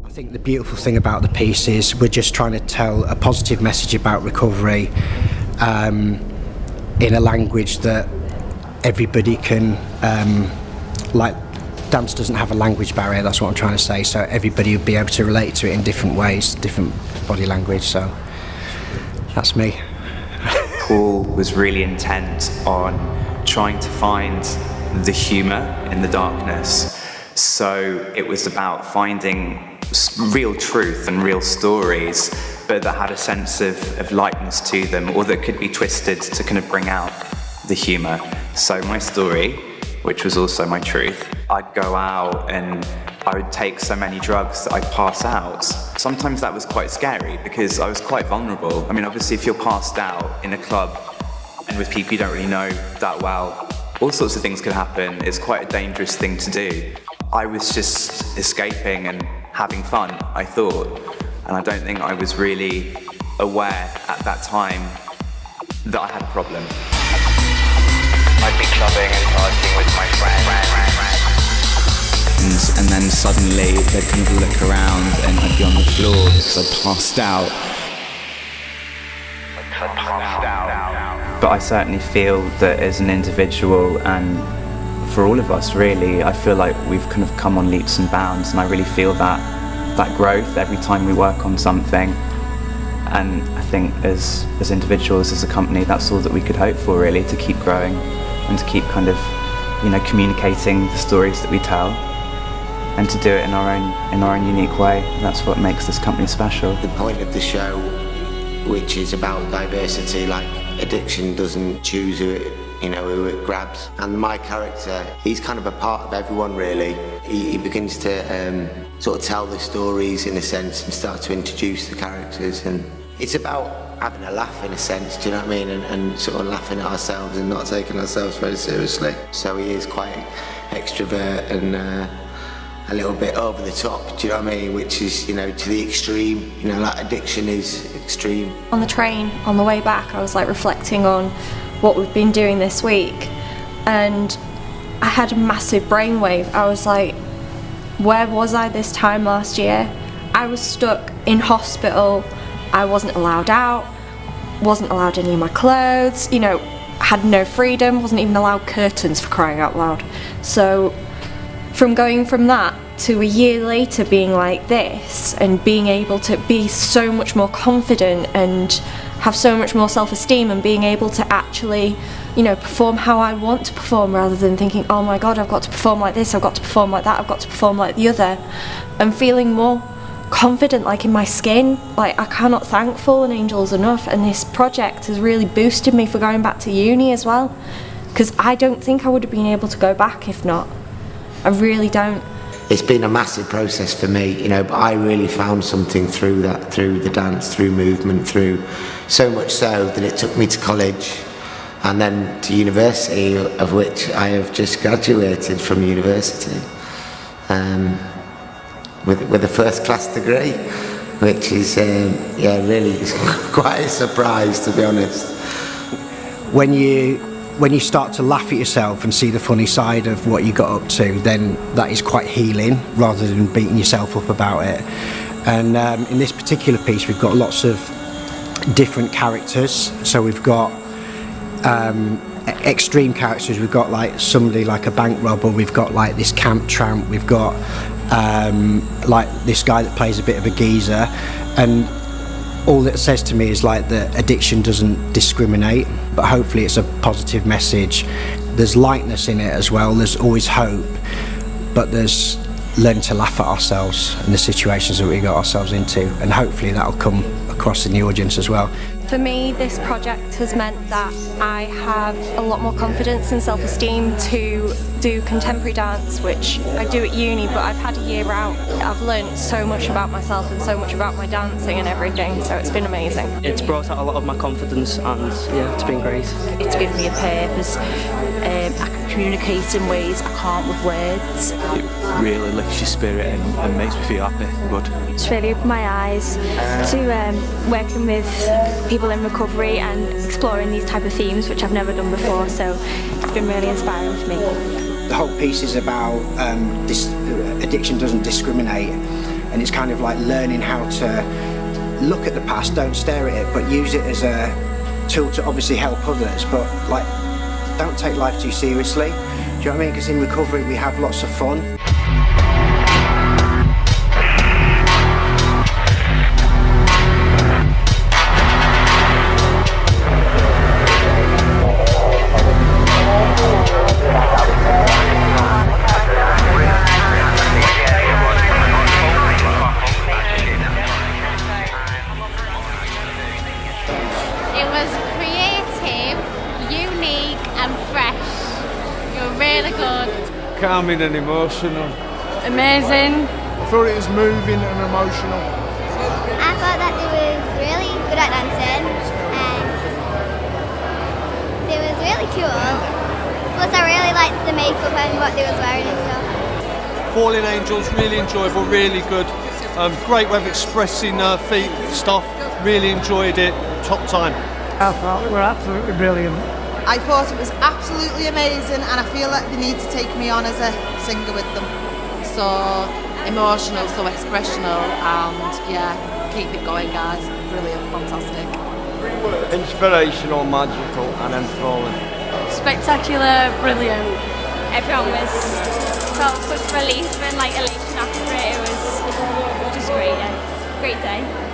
I think the beautiful thing about the piece is we're just trying to tell a positive message about recovery in a language that everybody can, like, dance doesn't have a language barrier, that's what I'm trying to say, so everybody would be able to relate to it in different ways, different body language, so that's me. Paul was really intent on trying to find the humour in the darkness. So it was about finding real truth and real stories, but that had a sense of lightness to them, or that could be twisted to kind of bring out the humour. So my story, which was also my truth, I'd go out and I would take so many drugs that I'd pass out. Sometimes that was quite scary because I was quite vulnerable. I mean, obviously if you're passed out in a club and with people you don't really know that well, all sorts of things could happen. It's quite a dangerous thing to do. I was just escaping and having fun, I thought. And I don't think I was really aware at that time that I had a problem. I'd be clubbing and partying with my friends. And then suddenly they'd kind of look around and I'd be on the floor because I'd passed out. But I certainly feel that as an individual, and for all of us really, I feel like we've kind of come on leaps and bounds, and I really feel that growth every time we work on something. And I think as individuals, as a company, that's all that we could hope for really, to keep growing and to keep kind of, you know, communicating the stories that we tell, and to do it in our own unique way. That's what makes this company special. The point of the show, which is about diversity, like addiction doesn't choose who it grabs. And my character, he's kind of a part of everyone really. He begins to sort of tell the stories in a sense and start to introduce the characters, and it's about having a laugh in a sense, do you know what I mean? And sort of laughing at ourselves and not taking ourselves very seriously. So he is quite extrovert and a little bit over the top, do you know what I mean? Which is, you know, to the extreme, you know, like addiction is extreme. On the train, on the way back, I was like reflecting on what we've been doing this week, and I had a massive brainwave. I was like, where was I this time last year? I was stuck in hospital. I wasn't allowed out, wasn't allowed any of my clothes, you know, had no freedom, wasn't even allowed curtains, for crying out loud. So from going from that to a year later being like this and being able to be so much more confident and have so much more self-esteem and being able to actually, you know, perform how I want to perform rather than thinking, oh my God, I've got to perform like this, I've got to perform like that, I've got to perform like the other, and feeling more confident, like in my skin. Like, I cannot thank Fallen Angels enough, and this project has really boosted me for going back to uni as well, because I don't think I would have been able to go back if not. I really don't. It's been a massive process for me, you know, but I really found something through that, through the dance, through movement, through so much so that it took me to college and then to university, of which I have just graduated from university with a first class degree, which is, really is quite a surprise, to be honest. When you start to laugh at yourself and see the funny side of what you got up to, then that is quite healing rather than beating yourself up about it. And in this particular piece we've got lots of different characters. So we've got extreme characters. We've got like somebody like a bank robber, we've got like this camp tramp, we've got like this guy that plays a bit of a geezer, and all that says to me is like that addiction doesn't discriminate, but hopefully it's a positive message. There's lightness in it as well, there's always hope, but there's learning to laugh at ourselves and the situations that we got ourselves into, and hopefully that'll come across in the audience as well. For me, this project has meant that I have a lot more confidence and self-esteem to do contemporary dance, which I do at uni, but I've had a year out. I've learned so much about myself and so much about my dancing and everything, so it's been amazing. It's brought out a lot of my confidence, and yeah, it's been great. It's given me a purpose. I can communicate in ways I can't with words. It really lifts your spirit and makes me feel happy and good. It's really opened my eyes to working with people in recovery and exploring these type of themes, which I've never done before, so it's been really inspiring for me. The whole piece is about addiction doesn't discriminate, and it's kind of like learning how to look at the past, don't stare at it, but use it as a tool to obviously help others, but like don't take life too seriously. Do you know what I mean? Because in recovery we have lots of fun. It was creative, unique and fresh. You were really good. Calming and emotional. Amazing. I thought it was moving and emotional. I thought that they was really good at dancing and they was really cool. Plus I really liked the makeup and what they was wearing and stuff. Falling Angels, really enjoyable, really good. Great way of expressing feet stuff. Really enjoyed it. Top time. I thought they were absolutely brilliant. I thought it was absolutely amazing and I feel like they need to take me on as a singer with them. So emotional, so expressional, and yeah, keep it going guys, brilliant, fantastic. Inspirational, magical and enthralling. Spectacular, brilliant. Everyone felt such relief and like elation after it. It was just great, yeah. Great day.